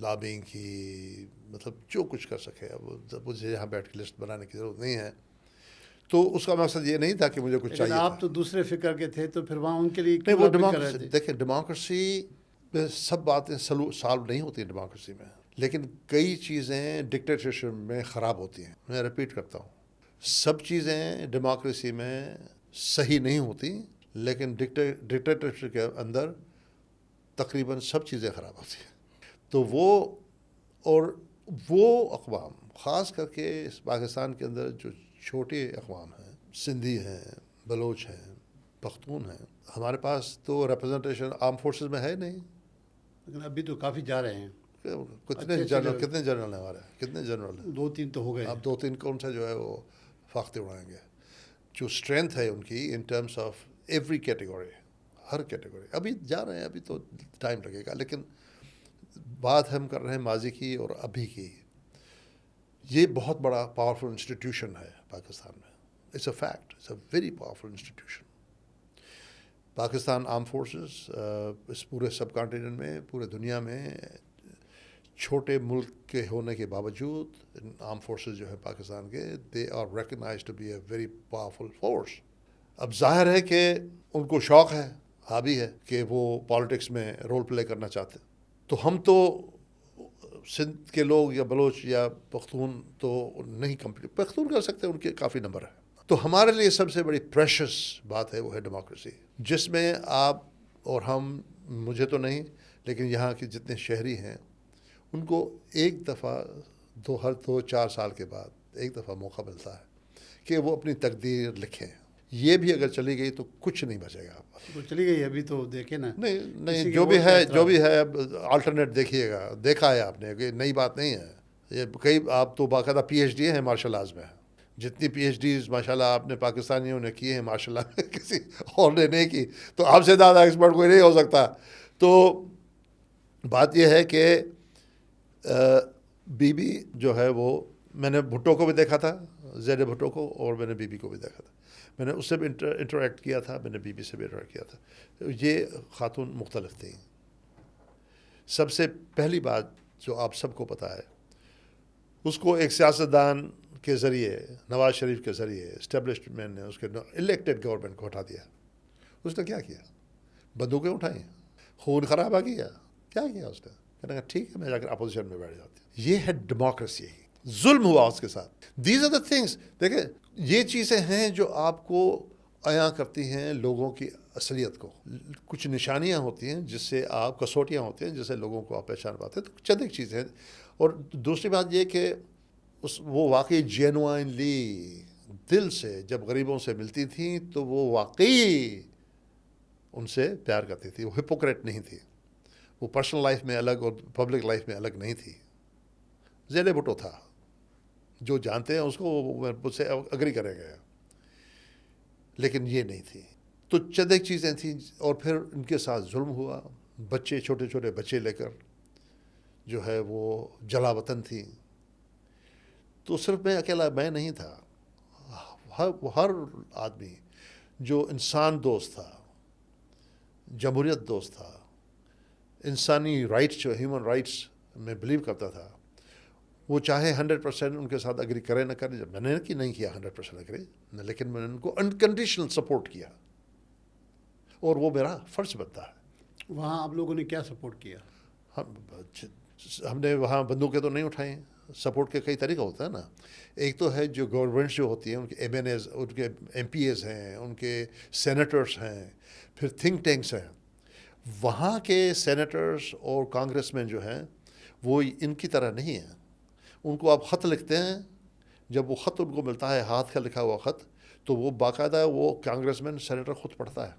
لابنگ کی، مطلب جو کچھ کر سکے. اب مجھے یہاں بیٹھ کے لسٹ بنانے کی ضرورت نہیں ہے. تو اس کا مقصد یہ نہیں تھا کہ مجھے کچھ لیکن چاہیے تھا. آپ تو دوسرے فکر کے تھے، تو پھر وہاں ان کے لیے نہیں، کیوں وہ lobby کر رہے ڈیموکریسی، تھے؟ دیکھیں ڈیموکریسی میں سب باتیں سالو نہیں ہوتی ہیں ڈیموکریسی میں، لیکن کئی چیزیں ڈکٹیٹرشپ میں خراب ہوتی ہیں. میں ریپیٹ کرتا ہوں، سب چیزیں ڈیموکریسی میں صحیح نہیں ہوتی، لیکن ڈکٹیٹرشپ کے اندر تقریباً سب چیزیں خراب ہوتی ہیں. تو وہ اقوام، خاص کر کے اس پاکستان کے اندر جو چھوٹے اقوام ہیں، سندھی ہیں، بلوچ ہیں، پختون ہیں، ہمارے پاس تو ریپرزنٹیشن آرم فورسز میں ہے نہیں. لیکن ابھی تو کافی جا رہے ہیں. کتنے اچھے جنرل ہیں ہمارے، کتنے جنرل ہیں؟ 2-3 تو ہو گئے. اب 2-3 کون سا جو ہے وہ فاختے اڑائیں گے. جو اسٹرینتھ ہے ان کی in terms of every category, Hare category. ابھی جا رہے ہیں، ابھی تو ٹائم لگے گا، لیکن بات ہم کر رہے ہیں ماضی کی اور ابھی کی. یہ بہت بڑا پاورفل انسٹیٹیوشن ہے پاکستان میں. It's a fact, it's a very powerful institution. Pakistan arm forces اس پورے سب کانٹیننٹ میں، پورے دنیا میں چھوٹے ملک کے ہونے کے باوجود آرم فورسز جو ہے پاکستان کے، they are recognized to be a very powerful force. اب ظاہر ہے کہ ان کو شوق ہے، ہابی ہے کہ وہ پالیٹکس میں رول پلے کرنا چاہتے ہیں. تو ہم تو سندھ کے لوگ یا بلوچ یا پختون تو نہیں کمپلیٹ، پختون کر سکتے ہیں، ان کے کافی نمبر ہے. تو ہمارے لیے سب سے بڑی پریشس بات ہے وہ ہے ڈیموکریسی، جس میں آپ اور ہم، مجھے تو نہیں لیکن یہاں کے جتنے شہری ہیں، ان کو ایک دفعہ ہر 2-4 سال کے بعد ایک دفعہ موقع ملتا ہے کہ وہ اپنی تقدیر لکھیں. یہ بھی اگر چلی گئی تو کچھ نہیں بچے گا. وہ چلی گئی ابھی تو دیکھیں نا. نہیں، جو بھی ہے آلٹرنیٹ دیکھیے گا. دیکھا ہے آپ نے کہ نئی بات نہیں ہے. یہ کئی آپ تو باقاعدہ پی ایچ ڈی ہیں مارشل آرٹس میں. جتنی پی ایچ ڈیز ماشاء اللہ آپ نے پاکستانیوں نے کی ہیں ماشاء اللہ کسی اور نے نہیں کی، تو آپ سے زیادہ ایکسپرٹ کوئی نہیں ہو سکتا. تو بات یہ ہے کہ بی بی جو ہے وہ، میں نے بھٹو کو بھی دیکھا تھا، زید بھٹو کو، اور میں نے بی بی کو بھی دیکھا تھا. میں نے اس سے بھی انٹریکٹ کیا تھا، میں نے بی بی سے بھی انٹریکٹ کیا تھا. یہ خاتون مختلف تھیں. سب سے پہلی بات جو آپ سب کو پتہ ہے، اس کو ایک سیاستدان کے ذریعے، نواز شریف کے ذریعے اسٹیبلشمنٹ نے اس کے الیکٹڈ گورنمنٹ کو ہٹا دیا. اس نے کیا کیا؟ بندوقیں اٹھائیں، خون خرابہ کیا اس نے. کہنے لگا ٹھیک ہے، میں جا کر اپوزیشن میں بیٹھ جاتی ہوں. یہ ہے ڈیموکریسی. ظلم ہوا اس کے ساتھ. These are the things. دیکھیں، یہ چیزیں ہیں جو آپ کو عیاں کرتی ہیں لوگوں کی اصلیت کو. کچھ نشانیاں ہوتی ہیں جس سے آپ، کسوٹیاں ہوتی ہیں جس سے لوگوں کو آپ پہچان پاتے ہیں. تو چند ایک چیزیں ہیں. اور دوسری بات یہ کہ وہ واقعی جینوائنلی دل سے جب غریبوں سے ملتی تھیں تو وہ واقعی ان سے پیار کرتی تھی. وہ ہپوکریٹ نہیں تھی. وہ پرسنل لائف میں الگ اور پبلک لائف میں الگ نہیں تھی. زید بھٹو تھا، جو جانتے ہیں اس کو مجھ سے اگری کریں گے، لیکن یہ نہیں تھی. تو چند ایک چیزیں تھیں. اور پھر ان کے ساتھ ظلم ہوا. بچے، چھوٹے چھوٹے بچے لے کر جو ہے وہ جلا وطن تھی. تو صرف میں اکیلا میں نہیں تھا. ہر آدمی جو انسان دوست تھا، جمہوریت دوست تھا، انسانی رائٹس، جو ہیومن رائٹس میں بلیو کرتا تھا، وہ چاہے 100% ان کے ساتھ اگری کرے نہ کرے. میں نے نہیں کیا 100% اگری، لیکن میں نے ان کو انکنڈیشنل سپورٹ کیا، اور وہ میرا فرض بنتا ہے. وہاں آپ لوگوں نے کیا سپورٹ کیا؟ ہم نے وہاں بندوقیں تو نہیں اٹھائیں. سپورٹ کے کئی طریقہ ہوتا ہے نا. ایک تو ہے جو گورنمنٹ جو ہوتی ہیں، ان کے ایم این ایز، ان کے ایم پی ایز ہیں، ان کے سینیٹرس ہیں، پھر تھنک ٹینکس ہیں. وہاں کے سینیٹرس اور کانگریس مین جو ہیں وہ ان کی طرح نہیں ہیں. ان کو آپ خط لکھتے ہیں، جب وہ خط ان کو ملتا ہے، ہاتھ کا لکھا ہوا خط، تو وہ باقاعدہ وہ کانگریس مین، سینیٹر خود پڑھتا ہے،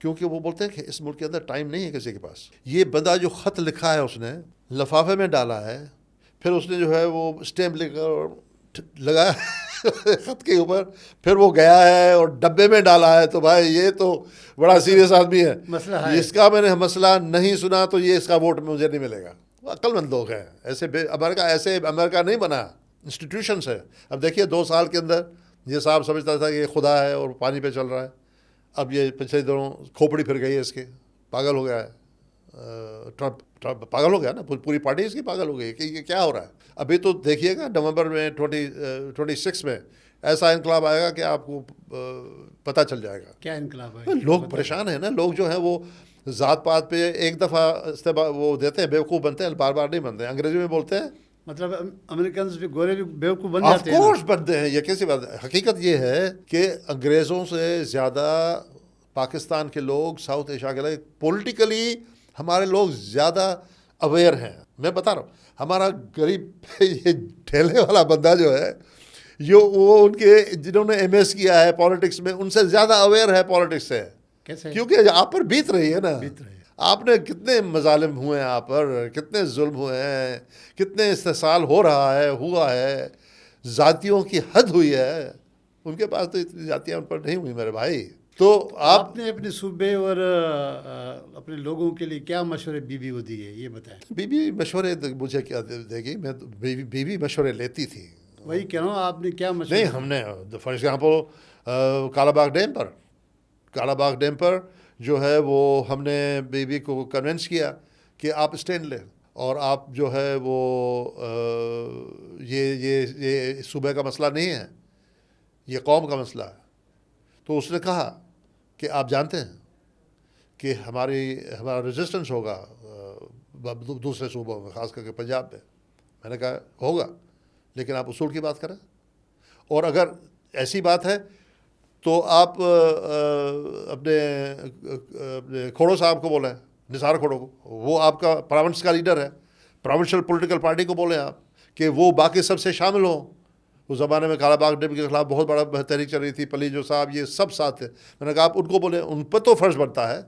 کیونکہ وہ بولتے ہیں کہ اس ملک کے اندر ٹائم نہیں ہے کسی کے پاس. یہ بندہ جو خط لکھا ہے اس نے لفافے میں ڈالا ہے, پھر اس نے جو ہے وہ اسٹیمپ لے کر لگایا خط کے اوپر, پھر وہ گیا ہے اور ڈبے میں ڈالا ہے. تو بھائی یہ تو بڑا سیریس آدمی ہے. مسئلہ ہے. اس کا میں نے مسئلہ نہیں سنا تو یہ اس کا ووٹ مجھے نہیں ملے گا. وہ عقل مند لوگ ہیں. ایسے امریکہ نہیں بنا, انسٹیٹیوشنس ہے. اب دیکھیے 2 سال کے اندر یہ صاحب سمجھتا تھا کہ یہ خدا ہے اور پانی پہ چل رہا ہے. اب یہ پچھلے دنوں کھوپڑی پھر گئی ہے اس کے, پاگل ہو گیا ہے. ٹرمپ پاگل ہو گیا نا, پوری پارٹی اس کی پاگل ہو گئی کہ یہ کیا ہو رہا ہے. ابھی تو دیکھیے گا نومبر میں 26 میں ایسا انقلاب آئے گا کہ آپ کو پتہ چل جائے گا. کیا انقلاب ہے؟ لوگ پریشان ہیں نا. لوگ جو ہیں وہ ذات پات پہ ایک دفعہ وہ دیتے ہیں, بیوقوف بنتے ہیں, بار بار نہیں بنتے ہیں. انگریزی میں بولتے ہیں مطلب امریکنز بھی گورے بھی بیوقوف بن آف جاتے ہیں. کورس بنتے ہیں. یہ کیسی بات ہے. حقیقت یہ ہے کہ انگریزوں سے زیادہ پاکستان کے لوگ, ساؤتھ ایشیا کے لوگ پولیٹیکلی ہمارے لوگ زیادہ اویئر ہیں. میں بتا رہا ہوں, ہمارا غریب یہ ٹھیلے والا بندہ جو ہے وہ ان کے جنہوں نے ایم ایس کیا ہے پالیٹکس میں, ان سے زیادہ اویئر ہے پالیٹکس سے. کیسے؟ کیونکہ آپ پر بیت رہی ہے نا. بیت رہی ہے. آپ نے کتنے مظالم ہوئے ہیں, آپ پر کتنے ظلم ہوئے ہیں, کتنے استحصال ہو رہا ہے, ہوا ہے, ذاتیوں کی حد ہوئی ہے. ان کے پاس تو اتنی ذاتیاں ان پر نہیں ہوئی میرے بھائی. تو آپ نے اپنے صوبے اور اپنے لوگوں کے لیے کیا مشورے بیوی کو دیے, یہ بتائیں. بیوی مشورے مجھے کیا دے گی, میں بیوی مشورے لیتی تھی. وہی کہہ رہا ہوں, آپ نے کیا مشورے؟ نہیں, ہم نے for example Kala Bagh dam پر جو ہے وہ ہم نے بیوی کو کنونس کیا کہ آپ اسٹینڈ لیں, اور آپ جو ہے وہ یہ صوبے کا مسئلہ نہیں ہے, یہ قوم کا مسئلہ ہے. تو اس نے کہا کہ آپ جانتے ہیں کہ ہمارا ریزسٹنس ہوگا دوسرے صوبوں میں, خاص کر کے پنجاب میں. میں نے کہا ہوگا, لیکن آپ اصول کی بات کریں, اور اگر ایسی بات ہے تو آپ اپنے کھوڑو صاحب کو بولیں, نثار کھوڑو کو, وہ آپ کا پراونس کا لیڈر ہے, پراونشل پولیٹیکل پارٹی کو بولیں آپ کہ وہ باقی سب سے شامل ہوں. اس زمانے میں کالا باغ ڈیم کے خلاف بہت بڑا تحریک چل رہی تھی, پلیجو صاحب یہ سب ساتھ تھے. میں نے کہا آپ ان کو بولیں, ان پہ تو فرض بنتا ہے,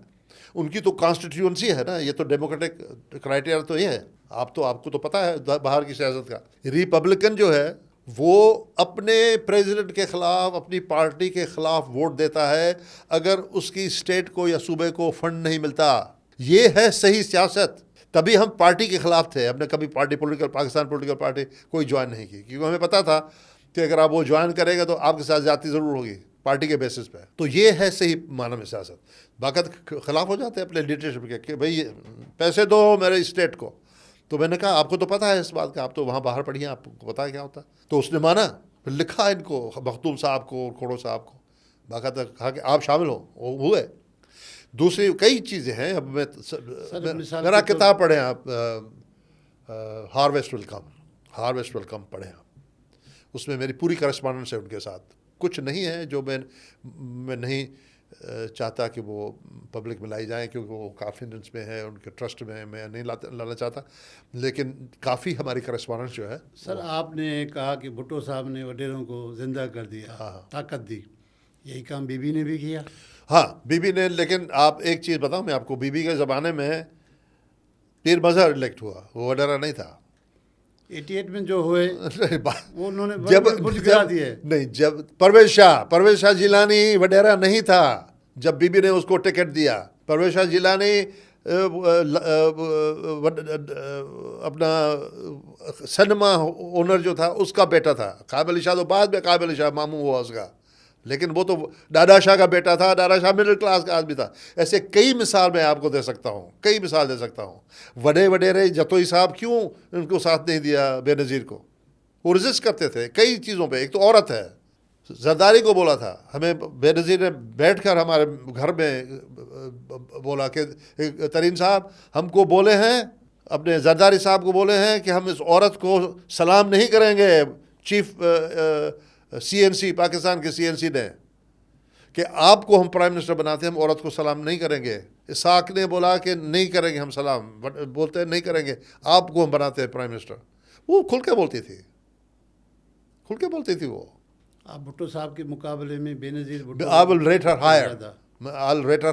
ان کی تو کانسٹیٹیوئنسی ہے نا, یہ تو ڈیموکریٹک کرائٹیریا تو یہ ہے. آپ کو تو پتہ ہے باہر کی سیاست کا. ریپبلکن جو ہے وہ اپنے پریزیڈنٹ کے خلاف, اپنی پارٹی کے خلاف ووٹ دیتا ہے اگر اس کی اسٹیٹ کو یا صوبے کو فنڈ نہیں ملتا. یہ ہے صحیح سیاست. تبھی ہم پارٹی کے خلاف تھے. ہم نے کبھی پاکستان پولیٹیکل پارٹی کوئی جوائن نہیں کی, کیونکہ ہمیں پتا تھا کہ اگر آپ وہ جوائن کریں گے تو آپ کے ساتھ زیادتی ضرور ہوگی پارٹی کے بیسس پہ. تو یہ ہے صحیح معنی میں سیاست. باقاعدہ خلاف ہو جاتے ہیں اپنے لیڈرشپ کے کہ بھئی پیسے دو میرے اسٹیٹ کو. تو میں نے کہا آپ کو تو پتہ ہے اس بات کا, آپ تو وہاں باہر پڑھی ہیں, آپ کو پتہ ہے کیا ہوتا ہے. تو اس نے مانا, پھر لکھا ان کو, مختوم صاحب کو, کھوڑو صاحب کو, باقاعدہ کہا کہ آپ شامل ہوں. وہ ہوئے. دوسری کئی چیزیں ہیں. اب میرا کتاب پڑھیں آپ, ہارویسٹ ول کم پڑھیں آپ. اس میں میری پوری کرسپونڈنس ہے ان کے ساتھ. کچھ نہیں ہے جو میں نہیں چاہتا کہ وہ پبلک میں لائی جائیں, کیونکہ وہ کانفیڈنس میں ہے, ان کے ٹرسٹ میں میں نہیں لانا چاہتا, لیکن کافی ہماری کرسپونڈنس جو ہے. سر آپ نے کہا کہ بھٹو صاحب نے وڈیروں کو زندہ کر دیا, طاقت دی, یہی کام بی بی نے بھی کیا. ہاں بی بی نے, لیکن آپ ایک چیز بتاؤں میں آپ کو, بی بی کے زمانے میں پیر مظہر الیکٹ ہوا, وہ وڈیرا نہیں تھا. 88 میں جو ہوئے وہ انہوں نے برج گرا دیے. نہیں, جب پرویز شاہ جیلانی وڈیرا نہیں تھا جب بی بی نے اس کو ٹکٹ دیا. پرویز شاہ جیلانی اپنا سنیما اونر جو تھا اس کا بیٹا تھا. قائب علی شاہ تو بعد میں قائب علی شاہ ماموں ہوا اس کا, لیکن وہ تو دادا شاہ کا بیٹا تھا. دادا شاہ مڈل کلاس کا آدمی تھا. ایسے کئی مثال میں آپ کو دے سکتا ہوں, کئی مثال دے سکتا ہوں. وڈیرے جتوئی صاحب کیوں ان کو ساتھ نہیں دیا بے نظیر کو؟ وہ ریزسٹ کرتے تھے کئی چیزوں پہ. ایک تو عورت ہے, زرداری کو بولا تھا, ہمیں بے نظیر نے بیٹھ کر ہمارے گھر میں بولا کہ ترین صاحب ہم کو بولے ہیں, اپنے زرداری صاحب کو بولے ہیں کہ ہم اس عورت کو سلام نہیں کریں گے. چیف CNC پاکستان کے CNC نے کہ آپ کو ہم پرائم منسٹر بناتے ہیں, ہم عورت کو سلام نہیں کریں گے. اسحاق نے بولا کہ نہیں کریں گے ہم سلام, بولتے ہیں نہیں کریں گے, آپ کو ہم بناتے ہیں پرائم منسٹر. وہ کھل کے بولتی تھی وہ. آپ بھٹو صاحب کے مقابلے میں بے نظیر I will rate her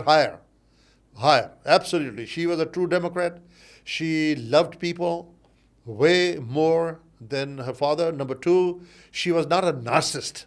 higher. higher. Absolutely. She was a true Democrat. She loved people way more than her father. Number two, she was not a narcissist.